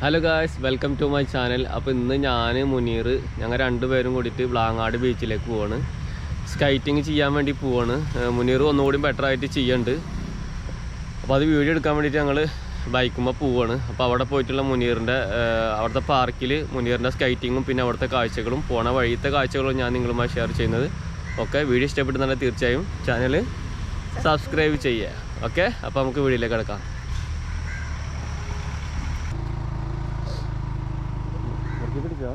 Hello guys, welcome to my channel. അപ്പോൾ ഇന്ന് ഞാൻ മുനീർ ഞങ്ങൾ രണ്ടുപേരും കൂടിയിട്ട് ബ്ലാങ്ങാട് ബീച്ചിലേക്ക് പോവാണ്. സ്കൈറ്റിങ് ചെയ്യാൻ വേണ്ടി പോവാണ്. മുനീർ ഒന്നുകൂടി ബെറ്റർ ആയിട്ട് ചെയ്യുന്നുണ്ട്. അപ്പോൾ അത് വീഡിയോ എടുക്കാൻ വേണ്ടിയിട്ട് ഞങ്ങൾ ബൈക്കുമ്പോൾ പോവാണ്. അപ്പോൾ അവിടെ പോയിട്ടുള്ള മുനീറിൻ്റെ അവിടുത്തെ പാർക്കിൽ മുനീറിൻ്റെ സ്കൈറ്റിങ്ങും പിന്നെ അവിടുത്തെ കാഴ്ചകളും പോണ വഴിയത്തെ കാഴ്ചകളും ഞാൻ നിങ്ങളുമായി ഷെയർ ചെയ്യുന്നത്. ഓക്കെ, വീഡിയോ ഇഷ്ടപ്പെടുന്നുണ്ടെങ്കിൽ തീർച്ചയായും ചാനൽ സബ്സ്ക്രൈബ് ചെയ്യുക. ഓക്കെ, അപ്പോൾ നമുക്ക് വീഡിയോയിലേക്ക് കിടക്കാം. പിടിച്ചോ?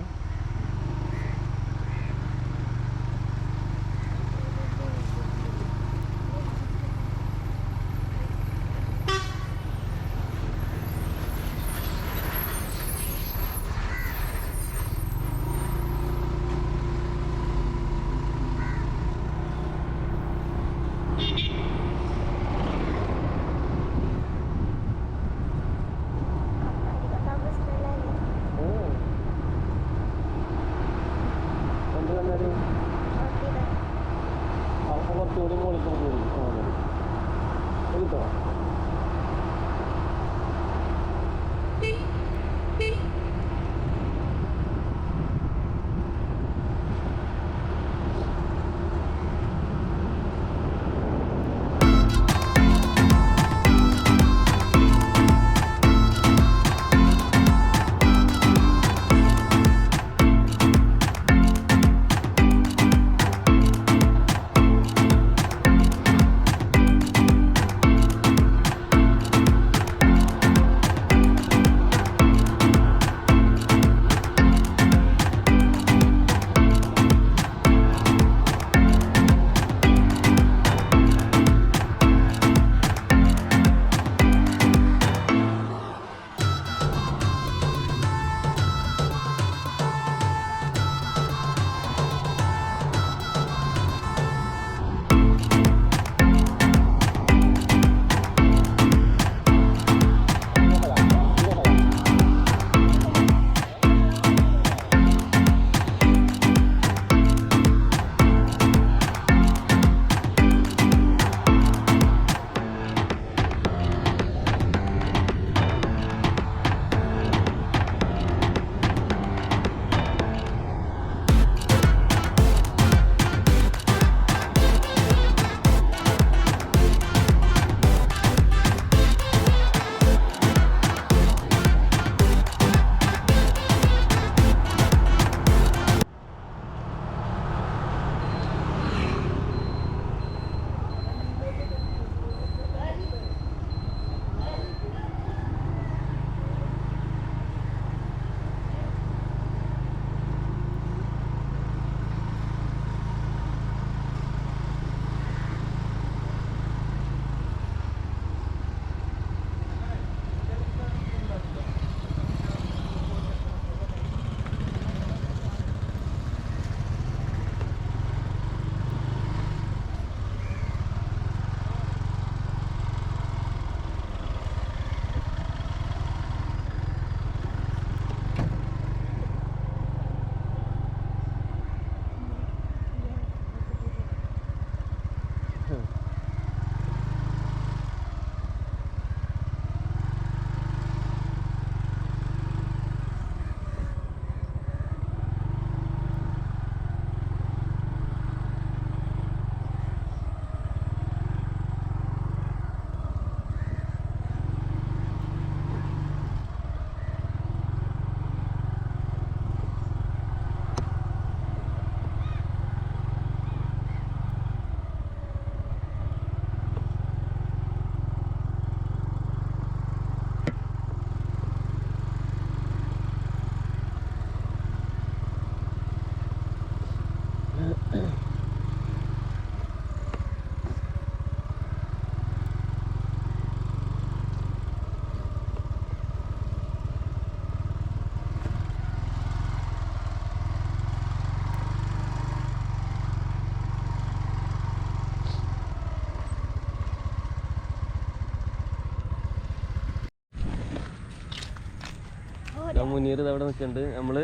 മുനീർ അവിടെ നിൽക്കുന്നുണ്ട്. നമ്മൾ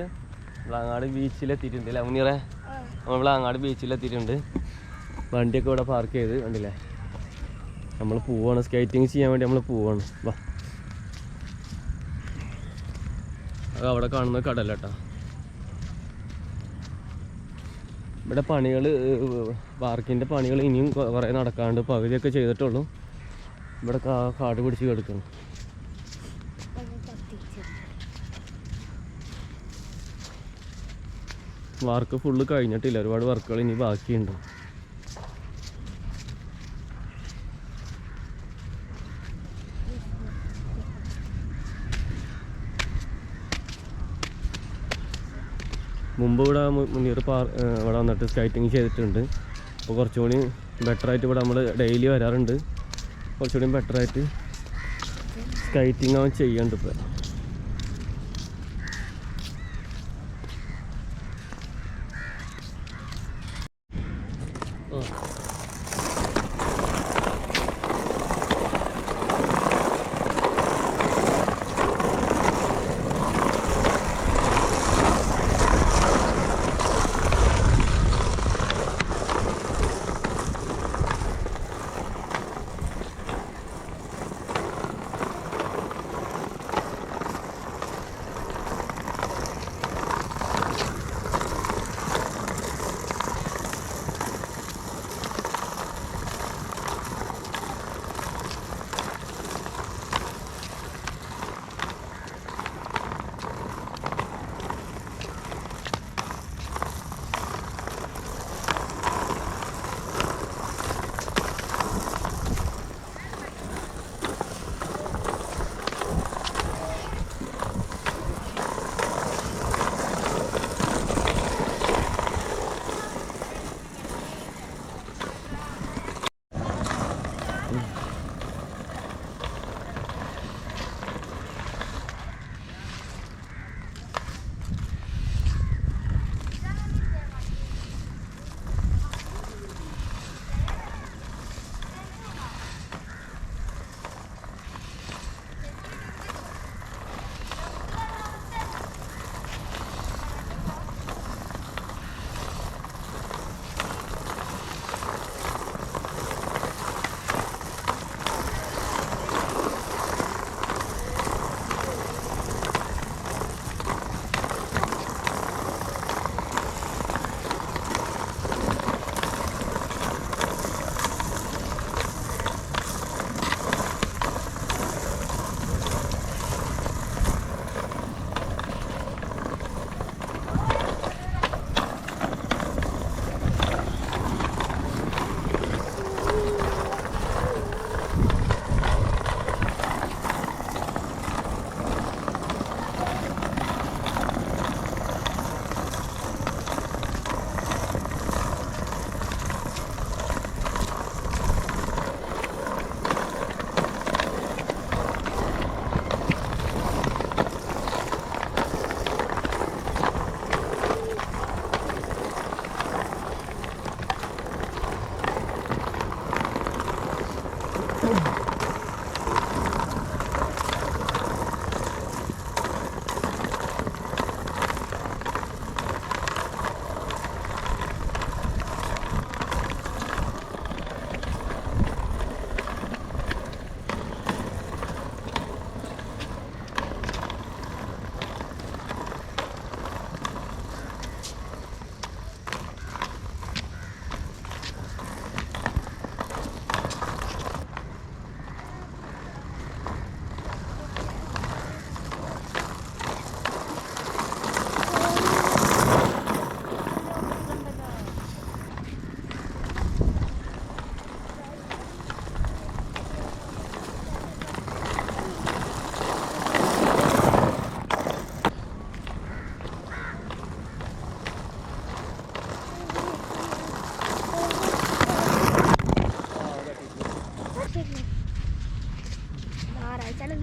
ബ്ലാങ്ങാട് ബീച്ചിലെത്തിയിട്ടുണ്ട് അല്ലേ മുനീറെ? നമ്മൾ ബ്ലാങ്ങാട് ബീച്ചിലെത്തിയിട്ടുണ്ട്. വണ്ടിയൊക്കെ ഇവിടെ പാർക്ക് ചെയ്ത് കണ്ടില്ലേ. നമ്മൾ പോവാണ്, സ്കേറ്റിങ് ചെയ്യാൻ വേണ്ടി നമ്മൾ പോവാണ്. വാ, അവിടെ കാണുന്ന കടല കേട്ടോ. ഇവിടെ പണികൾ, പാർക്കിൻ്റെ പണികൾ ഇനിയും കുറേ നടക്കാണ്ട്, പകുതിയൊക്കെ ചെയ്തിട്ടുള്ളൂ. ഇവിടെ കാട് പിടിച്ച് കിടക്കണം. വർക്ക് ഫുള്ള് കഴിഞ്ഞിട്ടില്ല, ഒരുപാട് വർക്കുകൾ ഇനി ബാക്കിയുണ്ട്. മുമ്പ് ഇവിടെ മുനീർ ഇവിടെ വന്നിട്ട് സ്കൈറ്റിങ് ചെയ്തിട്ടുണ്ട്. അപ്പോൾ കുറച്ചുകൂടി ബെറ്ററായിട്ട് ഇവിടെ നമ്മൾ ഡെയിലി വരാറുണ്ട്. കുറച്ചുകൂടി ബെറ്ററായിട്ട് സ്കൈറ്റിങ് അവൻ ചെയ്യുന്നുണ്ട് ഇപ്പോൾ.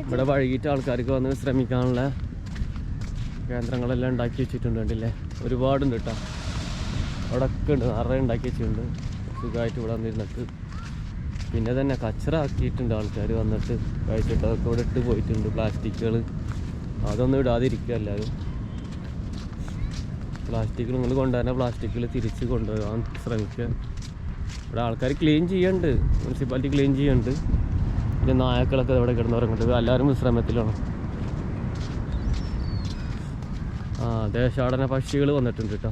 ഇവിടെ വൈകിട്ട് ആൾക്കാർക്ക് വന്ന് ശ്രമിക്കാനുള്ള കേന്ദ്രങ്ങളെല്ലാം ഉണ്ടാക്കി വെച്ചിട്ടുണ്ട്. കണ്ടില്ലേ, ഒരുപാടുണ്ട് കേട്ടോ. അവിടെ ഒക്കെ ഉണ്ട്, നിറയെ ഉണ്ടാക്കി വെച്ചിട്ടുണ്ട്. സുഖമായിട്ട് ഇവിടെ വന്നിരുന്നിട്ട് പിന്നെ തന്നെ കച്ചറ ആക്കിയിട്ടുണ്ട് ആൾക്കാർ വന്നിട്ട് കഴിച്ചിട്ട്. അതൊക്കെ ഇവിടെ ഇട്ട് പോയിട്ടുണ്ട്, പ്ലാസ്റ്റിക്കുകൾ. അതൊന്നും ഇടാതിരിക്കുക എല്ലാവരും. പ്ലാസ്റ്റിക് നിങ്ങൾ കൊണ്ടുവരുന്ന പ്ലാസ്റ്റിക്കുകൾ തിരിച്ച് കൊണ്ടുപോകാൻ ശ്രമിക്കുക. ഇവിടെ ആൾക്കാർ ക്ലീൻ ചെയ്യുന്നുണ്ട്, മുനിസിപ്പാലിറ്റി ക്ലീൻ ചെയ്യുന്നുണ്ട്. പിന്നെ നായക്കളൊക്കെ ഇവിടെ കിടന്നുറങ്ങുന്നുണ്ട്. എല്ലാവരും വിശ്രമത്തിലാണ്. ദേശാടന പക്ഷികൾ വന്നിട്ടുണ്ട് കേട്ടോ.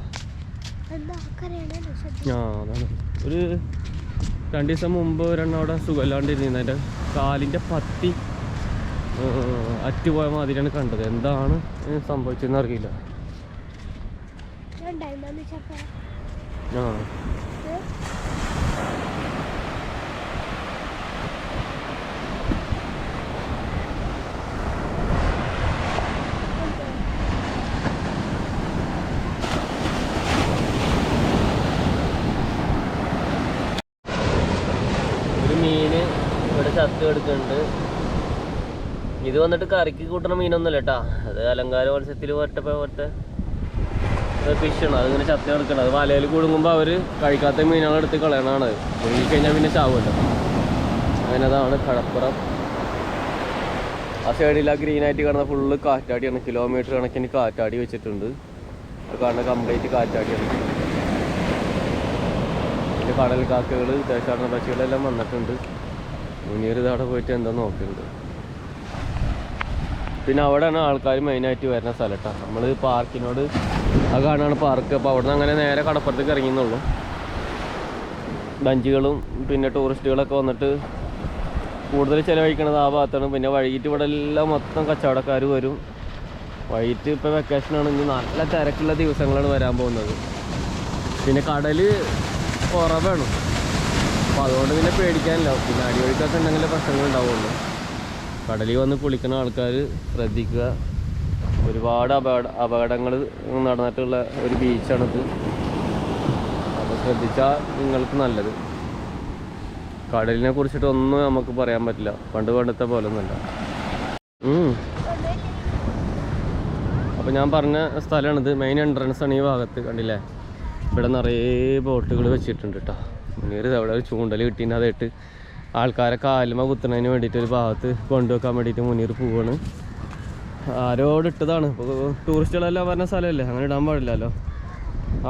അതാണ് ഒരു 2 ദിവസം മുമ്പ് ഒരെണ്ണം അവിടെ സുഖമില്ലാണ്ടിരുന്നു. അതിൻ്റെ കാലിൻ്റെ പത്തി അറ്റുപോയ മാതിരിയാണ് കണ്ടത്. എന്താണ് സംഭവിച്ചതെന്ന് അറിയില്ല. മീന് ഇവിടെ ചത്ത് കിടക്കുന്നുണ്ട്. ഇത് വന്നിട്ട് കറിക്ക് കൂട്ടുന്ന മീനൊന്നുമില്ല കേട്ടാ. അത് അലങ്കാര മത്സ്യത്തിൽ പോലത്തെ ഫിഷാണ്. അതിങ്ങനെ ചത്ത് കിടക്കണം. അത് വലയിൽ കുടുങ്ങുമ്പോൾ അവർ കഴിക്കാത്ത മീനുകളെടുത്ത് കളയണതാണ്. കുടുങ്ങിക്കഴിഞ്ഞാൽ പിന്നെ ചാവുമല്ലോ. അങ്ങനെ അതാണ് കടപ്പുറം. ആ സൈഡിൽ ആ ഗ്രീനായിട്ട് കാണുന്ന ഫുള്ള് കാറ്റാടിയാണ്. കിലോമീറ്റർ കണക്കിന് കാറ്റാടി വെച്ചിട്ടുണ്ട്. അത് കാണുന്ന കംപ്ലീറ്റ് കാറ്റാടിയാണ്. പിന്നെ കടൽ കാക്കകൾ, ദേശാടന പക്ഷികളെല്ലാം വന്നിട്ടുണ്ട്. മുനീർ ഇതവിടെ പോയിട്ട് എന്താ നോക്കുന്നുണ്ട്. പിന്നെ അവിടെയാണ് ആൾക്കാർ മെയിനായിട്ട് വരുന്ന സ്ഥലം കേട്ടോ. നമ്മൾ പാർക്കിനോട് അത് കാണാണ് പാർക്ക്. അപ്പോൾ അവിടെ നിന്ന് അങ്ങനെ നേരെ കടപ്പുറത്തേക്ക് ഇറങ്ങിയെന്നുള്ളൂ. ബഞ്ചുകളും പിന്നെ ടൂറിസ്റ്റുകളൊക്കെ വന്നിട്ട് കൂടുതൽ ചിലവഴിക്കണത് ആ ഭാഗത്താണ്. പിന്നെ വൈകിട്ട് ഇവിടെ എല്ലാം മൊത്തം കച്ചവടക്കാർ വരും. വൈകിട്ട് ഇപ്പോൾ വെക്കേഷനാണ്. ഇനി നല്ല തിരക്കുള്ള ദിവസങ്ങളാണ് വരാൻ പോകുന്നത്. പിന്നെ കടൽ കുറവാണ്. അപ്പോൾ അതുകൊണ്ട് പിന്നെ പേടിക്കാനില്ല. പിന്നെ അടിയൊഴുക്കൊക്കെ ഉണ്ടെങ്കിൽ പ്രശ്നങ്ങൾ ഉണ്ടാവുള്ളൂ. കടലിൽ വന്ന് കുളിക്കുന്ന ആൾക്കാർ ശ്രദ്ധിക്കുക. ഒരുപാട് അപകടങ്ങൾ നടന്നിട്ടുള്ള ഒരു ബീച്ചാണിത്. അപ്പോൾ ശ്രദ്ധിച്ചാൽ നിങ്ങൾക്ക് നല്ലത്. കടലിനെ കുറിച്ചിട്ടൊന്നും നമുക്ക് പറയാൻ പറ്റില്ല. പണ്ടത്തെ പോലെ ഒന്നുമല്ല. അപ്പോൾ ഞാൻ പറഞ്ഞ സ്ഥലമാണിത്. മെയിൻ എൻട്രൻസ് ആണ് ഈ ഭാഗത്ത്. കണ്ടില്ലേ, ഇവിടെ നിറയെ ബോട്ടുകൾ വെച്ചിട്ടുണ്ട് കേട്ടോ. മുന്നേറി അവിടെ ഒരു ചൂണ്ടൽ കിട്ടീന്. അതായിട്ട് ആൾക്കാരെ കാലുമ കുത്തുന്നതിന് വേണ്ടിയിട്ട് ഒരു ഭാഗത്ത് കൊണ്ടുവെക്കാൻ വേണ്ടിയിട്ട് മുന്നീർ പോവാണ്. ആരോടിട്ടതാണ്. ഇപ്പോൾ ടൂറിസ്റ്റുകളെല്ലാം പറഞ്ഞ സ്ഥലമല്ലേ, അങ്ങനെ ഇടാൻ പാടില്ലല്ലോ.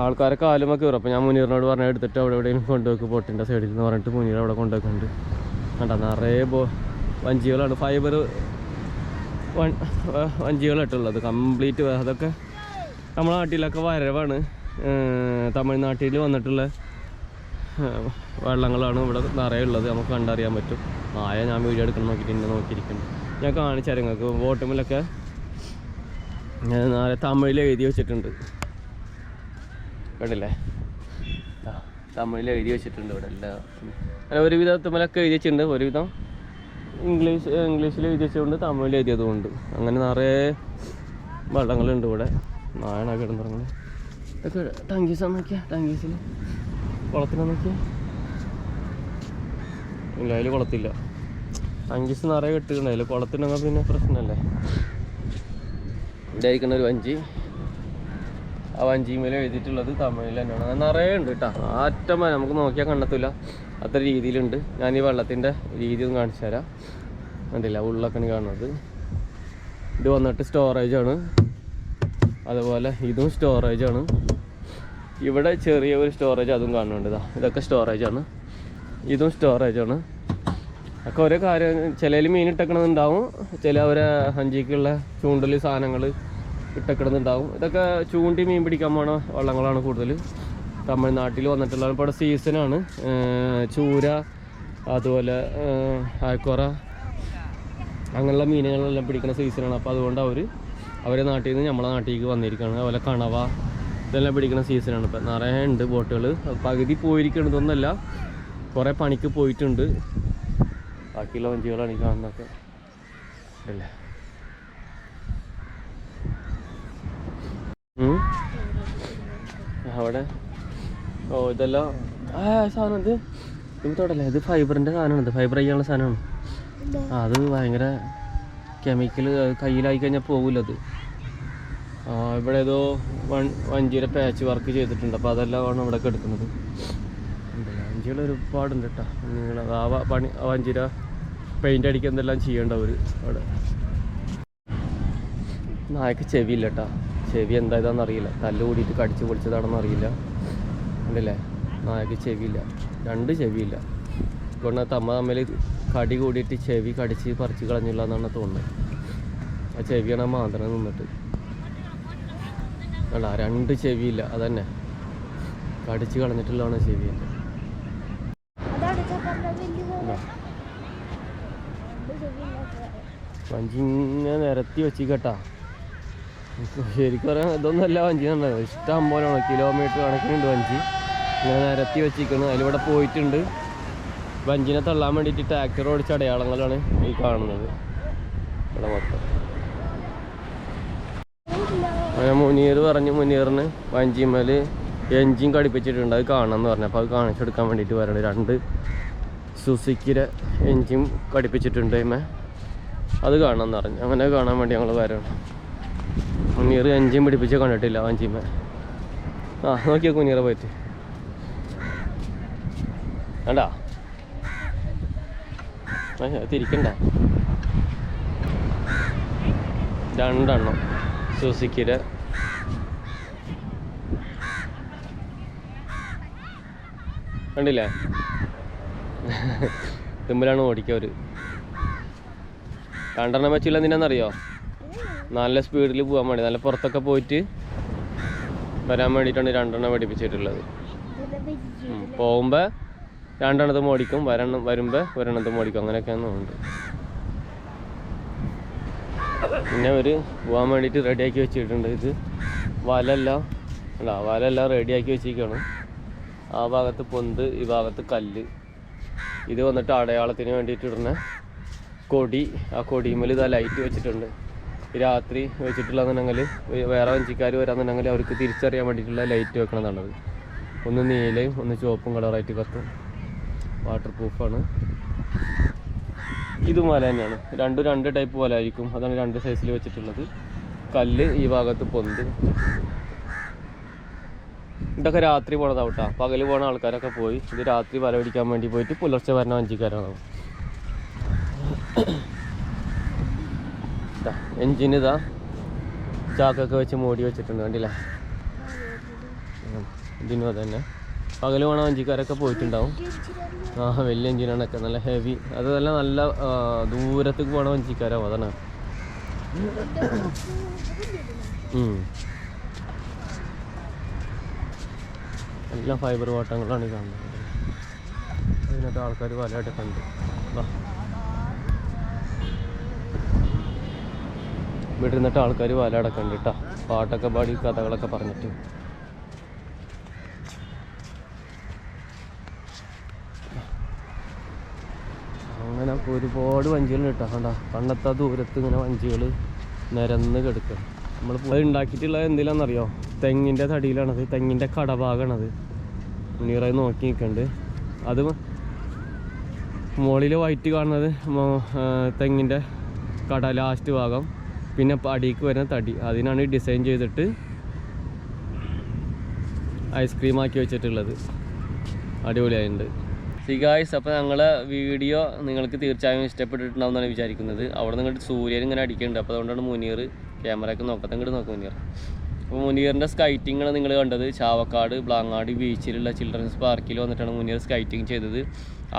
ആൾക്കാരെ കാലുമൊക്കെ കയറും. അപ്പോൾ ഞാൻ മുനീറിനോട് പറഞ്ഞാൽ എടുത്തിട്ട് അവിടെ എവിടെയും കൊണ്ടുവെക്കും ബോട്ടിൻ്റെ സൈഡിൽ എന്ന് പറഞ്ഞിട്ട് മുനീർ അവിടെ കൊണ്ടുവെക്കുന്നുണ്ട്. കണ്ടോ, നിറയെ വഞ്ചികളാണ്. Fibre വഞ്ചികളായിട്ടുള്ളത് complete. അതൊക്കെ നമ്മുടെ നാട്ടിലൊക്കെ വരവാണ്. തമിഴ്നാട്ടിൽ വന്നിട്ടുള്ള വെള്ളങ്ങളാണ് ഇവിടെ നിറയെ ഉള്ളത്. നമുക്ക് കണ്ടറിയാൻ പറ്റും. ഞാൻ വീഡിയോ എടുക്കണം നോക്കിയിട്ട് നോക്കിയിരിക്കുന്നു. ഞാൻ കാണിച്ചാൽ നിങ്ങൾക്ക് ബോട്ടുമിലൊക്കെ തമിഴിൽ എഴുതി വെച്ചിട്ടുണ്ട്. കണ്ടില്ലേ, തമിഴിൽ എഴുതി വെച്ചിട്ടുണ്ട് ഇവിടെ എല്ലാം. അങ്ങനെ ഒരുവിധത്തുമലൊക്കെ എഴുതി വെച്ചിട്ടുണ്ട്. ഒരുവിധം ഇംഗ്ലീഷിൽ എഴുതി വെച്ചുകൊണ്ട് തമിഴിൽ എഴുതിയതുകൊണ്ട് അങ്ങനെ നിറയെ വെള്ളങ്ങളുണ്ട് ഇവിടെ. നായണൊക്കെ ഇടുന്നിറങ്ങുന്നത്. ഇതൊക്കെ ടങ്കീസാണ്. നോക്കിയാൽ ടങ്കീസിൽ കുളത്തിനാ നോക്കിയാൽ ഇല്ല, അതിൽ കുളത്തില്ല. ടങ്കീസ് നിറയെ കെട്ടിട്ടുണ്ട്. അതിൽ കുളത്തിനൊക്കെ പിന്നെ പ്രശ്നമല്ലേ. ഇതായിരിക്കുന്ന ഒരു വഞ്ചി. ആ വഞ്ചിമേൽ എഴുതിയിട്ടുള്ളത് തമിഴിൽ തന്നെയാണ്. അത് നിറയെ ഉണ്ട് കേട്ടോ. ആറ്റം നമുക്ക് നോക്കിയാൽ കണ്ടെത്തില്ല, അത്ര രീതിയിലുണ്ട്. ഞാൻ ഈ വെള്ളത്തിൻ്റെ രീതി ഒന്ന് കാണിച്ചു തരാം. കണ്ടില്ല, ഉള്ളൊക്കെയാണ് കാണുന്നത്. ഇത് വന്നിട്ട് സ്റ്റോറേജാണ്. അതുപോലെ ഇതും സ്റ്റോറേജാണ്. ഇവിടെ ചെറിയ ഒരു സ്റ്റോറേജ് അതും കാണുന്നുണ്ട്. ഇതൊക്കെ സ്റ്റോറേജാണ്. ഇതും സ്റ്റോറേജാണ്. ഒക്കെ ഓരോ കാര്യം. ചിലയിൽ മീൻ ഇട്ടേക്കണമെന്നുണ്ടാവും, ചില അവരെ ഹഞ്ചിക്കുള്ള ചൂണ്ടൽ സാധനങ്ങൾ ഇട്ടേക്കണമെന്നുണ്ടാവും. ഇതൊക്കെ ചൂണ്ടി മീൻ പിടിക്കാൻ പോണ വള്ളങ്ങളാണ് കൂടുതൽ തമിഴ്നാട്ടിൽ വന്നിട്ടുള്ളത്. ഇപ്പോൾ ഇവിടെ സീസണാണ്. ചൂര, അതുപോലെ ആയക്കോറ, അങ്ങനെയുള്ള മീനുകളെല്ലാം പിടിക്കുന്ന സീസണാണ്. അപ്പോൾ അതുകൊണ്ട് അവരെ നാട്ടിൽ നിന്ന് നമ്മളെ നാട്ടിലേക്ക് വന്നിരിക്കുകയാണ്. അതുപോലെ കണവ ഇതെല്ലാം പിടിക്കുന്ന സീസണാണ്. ഇപ്പം നിറയെ ഉണ്ട് ബോട്ടുകൾ. പകുതി പോയിരിക്കണതൊന്നുമല്ല, കുറേ പണിക്ക് പോയിട്ടുണ്ട്. ബാക്കിയുള്ള വഞ്ചികളാണ് ഈ കാണുന്നതൊക്കെ അല്ലേ. അവിടെ ഇതെല്ലാം സാധനം. ഇത് തൊടല്ലേ, ഇത് ഫൈബറിൻ്റെ സാധനമാണ്. ഇത് ഫൈബർ ചെയ്യാനുള്ള സാധനമാണ്. അത് ഭയങ്കര കെമിക്കൽ. കയ്യിലായി കഴിഞ്ഞാൽ പോകില്ല അത്. ഇവിടെ ഏതോ വഞ്ചിയുടെ പാച്ച് വർക്ക് ചെയ്തിട്ടുണ്ട്. അപ്പോൾ അതെല്ലാം ഇവിടെ എടുക്കുന്നത്. വഞ്ചികൾ ഒരുപാടുണ്ട് കേട്ടോ. നിങ്ങൾ വഞ്ചിര പെയിൻ്റ് അടിക്കുക എന്തെല്ലാം ചെയ്യേണ്ടവർ അവിടെ. നായക്ക് ചെവിയില്ല കേട്ടോ. ചെവി എന്തായതാണെന്ന് അറിയില്ല. തല്ല് കൂടിയിട്ട് കടിച്ച് പൊളിച്ചതാണെന്ന് അറിയില്ല. ഉണ്ടല്ലേ, നായക്ക് ചെവിയില്ല. 2 ചെവിയില്ല. കൊണ്ട് തമ്മിൽ കടി കൂടിയിട്ട് ചെവി കടിച്ച് പറിച്ച് കളഞ്ഞില്ല എന്നാണ് തോന്നുന്നത്. ആ ചെവിയാണ് മാന്തണം നിന്നിട്ട്. അല്ല 2 ചെവിയില്ല, അതന്നെ കടിച്ച് കളഞ്ഞിട്ടുള്ളതാണ് ചെവിയില്ല. വഞ്ചി ഇങ്ങനെ നിരത്തി വെച്ചിക്കട്ടാ. ശരിക്കും പറയാൻ ഇതൊന്നുമല്ല വഞ്ചി എന്നുള്ളത്, ഇഷ്ടം പോലെയാണ്, കിലോമീറ്റർ കണക്കിനുണ്ട് വഞ്ചി. ഇങ്ങനെ നിരത്തി വെച്ചിരിക്കണം. അതിലിവിടെ പോയിട്ടുണ്ട്. വഞ്ചിനെ തള്ളാൻ വേണ്ടിയിട്ട് ട്രാക്ടർ ഓടിച്ച അടയാളങ്ങളാണ് ഈ കാണുന്നത് ഇവിടെ മൊത്തം. അങ്ങനെ മുനീർ പറഞ്ഞു, മുനീറിന് വഞ്ചിമേൽ എൻജിൻ ഘടിപ്പിച്ചിട്ടുണ്ട്, അത് കാണാമെന്ന് പറഞ്ഞു. അപ്പോൾ അത് കാണിച്ചെടുക്കാൻ വേണ്ടിയിട്ട് വരണം. 2 സുസുക്കിയുടെ എൻജിൻ ഘടിപ്പിച്ചിട്ടുണ്ട് ഇമേ, അത് കാണാമെന്ന് പറഞ്ഞു. അങ്ങനെ കാണാൻ വേണ്ടി ഞങ്ങൾ വരണം. മുനീർ എൻജിൻ പിടിപ്പിച്ച് കണ്ടിട്ടില്ല വഞ്ചിമേ. നോക്കിയോ മുനീറെ പോയിട്ട് വേണ്ടാ തിരിക്കണ്ട. 2 സുസുക്കിയുടെ കണ്ടില്ലേ, തുമ്പിലാണ് ഓടിക്കവർ. 2 വെച്ചില്ല എന്തിനാണെന്നറിയോ? നല്ല സ്പീഡിൽ പോകാൻ വേണ്ടി, നല്ല പുറത്തൊക്കെ പോയിട്ട് വരാൻ വേണ്ടിയിട്ടാണ് 2 പഠിപ്പിച്ചിട്ടുള്ളത്. പോകുമ്പോൾ 2 ഓടിക്കും, വരുമ്പോൾ 1 ഓടിക്കും, അങ്ങനെയൊക്കെയാണ് ഉണ്ട്. പിന്നെ അവർ പോകാൻ വേണ്ടിയിട്ട് റെഡിയാക്കി വെച്ചിട്ടുണ്ട്. ഇത് വലെല്ലാം റെഡിയാക്കി വെച്ചിരിക്കുകയാണ്. ആ ഭാഗത്ത് പൊന്ത്, ഈ ഭാഗത്ത് കല്ല്. ഇത് വന്നിട്ട് അടയാളത്തിന് വേണ്ടിയിട്ട് ഇടുന്ന കൊടി. ആ കൊടിമേൽ ഇതാ ലൈറ്റ് വെച്ചിട്ടുണ്ട്. രാത്രി വെച്ചിട്ടുള്ളതെന്നുണ്ടെങ്കിൽ വേറെ വഞ്ചിക്കാർ വരാമെന്നുണ്ടെങ്കിൽ അവർക്ക് തിരിച്ചറിയാൻ വേണ്ടിയിട്ടുള്ള ലൈറ്റ് വെക്കണമെന്നുള്ളത്. ഒന്ന് നീലയും ഒന്ന് ചുവപ്പും കളറായിട്ട് കത്തും. വാട്ടർ പ്രൂഫാണ്. ഇതും വല തന്നെയാണ്. 2 ടൈപ്പ് വല ആയിരിക്കും. അതാണ് 2 സൈസിൽ വെച്ചിട്ടുള്ളത്. കല്ല് ഈ ഭാഗത്ത് പൊന്ത്. ഇതൊക്കെ രാത്രി പോണതാവട്ടാ. പകൽ പോണ ആൾക്കാരൊക്കെ പോയി. ഇത് രാത്രി വല പിടിക്കാൻ വേണ്ടി പോയിട്ട് പുലർച്ചെ വരുന്ന വഞ്ചിക്കാരാണ്. എൻജിൻ ഇതാ ചാക്കൊക്കെ വെച്ച് മൂടി വെച്ചിട്ടുണ്ട്, കണ്ടില്ലേ? ഇതിനും അതന്നെ. പകൽ പോണ വഞ്ചിക്കാരൊക്കെ പോയിട്ടുണ്ടാവും. വലിയ എൻജിനാണൊക്കെ, നല്ല ഹെവി. അതല്ല നല്ല ദൂരത്തേക്ക് പോണ വഞ്ചിക്കാരാവും, അതാണ്. എല്ലാം ഫൈബർ വാട്ടങ്ങളാണ് ഈ കാണുന്നത്. അതിനകത്ത് ആൾക്കാർ വലയായിട്ട് കണ്ട് വീട്ടിൽ നിന്നിട്ട് ആൾക്കാർ വലയടക്കം ഉണ്ട് കേട്ടോ. പാട്ടൊക്കെ പാടി കഥകളൊക്കെ പറഞ്ഞിട്ട്. അങ്ങനെ ഒരുപാട് വഞ്ചികൾ കേട്ടോ. കണ്ടെത്താ ദൂരത്ത് ഇങ്ങനെ വഞ്ചികൾ നിരന്ന് കിടക്കുക. നമ്മൾ അത് ഉണ്ടാക്കിയിട്ടുള്ളത് എന്തിലാണെന്നറിയോ? തെങ്ങിൻ്റെ തടിയിലാണത്, തെങ്ങിൻ്റെ കടഭാഗമാണത്. മുനീറായി നോക്കി നിൽക്കുന്നുണ്ട്. അത് മുകളിൽ വൈറ്റ് കാണുന്നത് തെങ്ങിൻ്റെ കട ലാസ്റ്റ് ഭാഗം. പിന്നെ അടിക്ക് വരുന്ന തടി, അതിനാണ് ഡിസൈൻ ചെയ്തിട്ട് ഐസ്ക്രീം ആക്കി വെച്ചിട്ടുള്ളത്. അടിപൊളിയായിട്ടുണ്ട്. ഗായ്സ്, അപ്പോൾ ഞങ്ങളെ വീഡിയോ നിങ്ങൾക്ക് തീർച്ചയായും ഇഷ്ടപ്പെട്ടിട്ടുണ്ടാവുമെന്നാണ് വിചാരിക്കുന്നത്. അവിടെ നിങ്ങോട്ട് സൂര്യൻ ഇങ്ങനെ അടിക്കുന്നുണ്ട്. അപ്പോൾ അതുകൊണ്ടാണ് മുനീർ ക്യാമറയൊക്കെ നോക്കാം. ഇങ്ങോട്ട് നോക്കാം മുനീർ. അപ്പോൾ മുനീറിൻ്റെ സ്കൈറ്റിങ്ങാണ് നിങ്ങൾ കണ്ടത്. ചാവക്കാട് ബ്ലാങ്ങാട് ബീച്ചിലുള്ള ചിൽഡ്രൻസ് പാർക്കിൽ വന്നിട്ടാണ് മുനീർ സ്കൈറ്റിങ് ചെയ്തത്.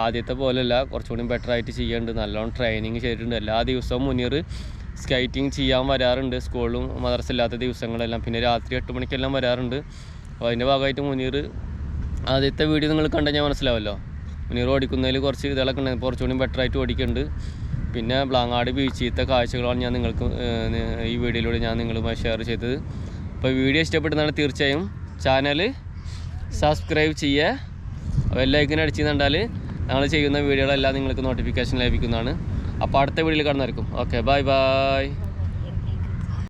ആദ്യത്തെ പോലെയല്ല, കുറച്ചുകൂടി ബെറ്റർ ആയിട്ട് ചെയ്യുന്നുണ്ട്. നല്ലോണം ട്രെയിനിങ് ചെയ്തിട്ടുണ്ട്. എല്ലാ ദിവസവും മുനീർ സ്കൈറ്റിങ് ചെയ്യാൻ വരാറുണ്ട്. സ്കൂളിലും മദ്രസ ഇല്ലാത്ത ദിവസങ്ങളെല്ലാം. പിന്നെ രാത്രി 8 മണിക്കെല്ലാം വരാറുണ്ട്. അപ്പോൾ അതിൻ്റെ ഭാഗമായിട്ട് മുനീർ ആദ്യത്തെ വീഡിയോ നിങ്ങൾ കണ്ടാൽ ഞാൻ മനസ്സിലാവല്ലോ. മുനീർ ഓടിക്കുന്നതിൽ കുറച്ച് ഇതൊക്കെ ഉണ്ട്, കുറച്ചുകൂടി ബെറ്റർ ആയിട്ട് ഓടിക്കുന്നുണ്ട്. പിന്നെ ബ്ലാങ്ങാട് ബീച്ചിലത്തെ കാഴ്ചകളാണ് ഞാൻ നിങ്ങൾക്ക് ഈ വീഡിയോയിലൂടെ ഞാൻ നിങ്ങളുമായി ഷെയർ ചെയ്തത്. അപ്പോൾ വീഡിയോ ഇഷ്ടപ്പെടുന്നതാണ് തീർച്ചയായും ചാനൽ സബ്സ്ക്രൈബ് ചെയ്യുക. ബെല്ലൈക്കൻ അടിച്ച് കണ്ടാൽ ഞങ്ങൾ ചെയ്യുന്ന വീഡിയോകളെല്ലാം നിങ്ങൾക്ക് നോട്ടിഫിക്കേഷൻ ലഭിക്കുന്നതാണ്. അപ്പോൾ അടുത്ത വീഡിയോയിൽ കാണുന്നതായിരിക്കും. Okay, bye bye.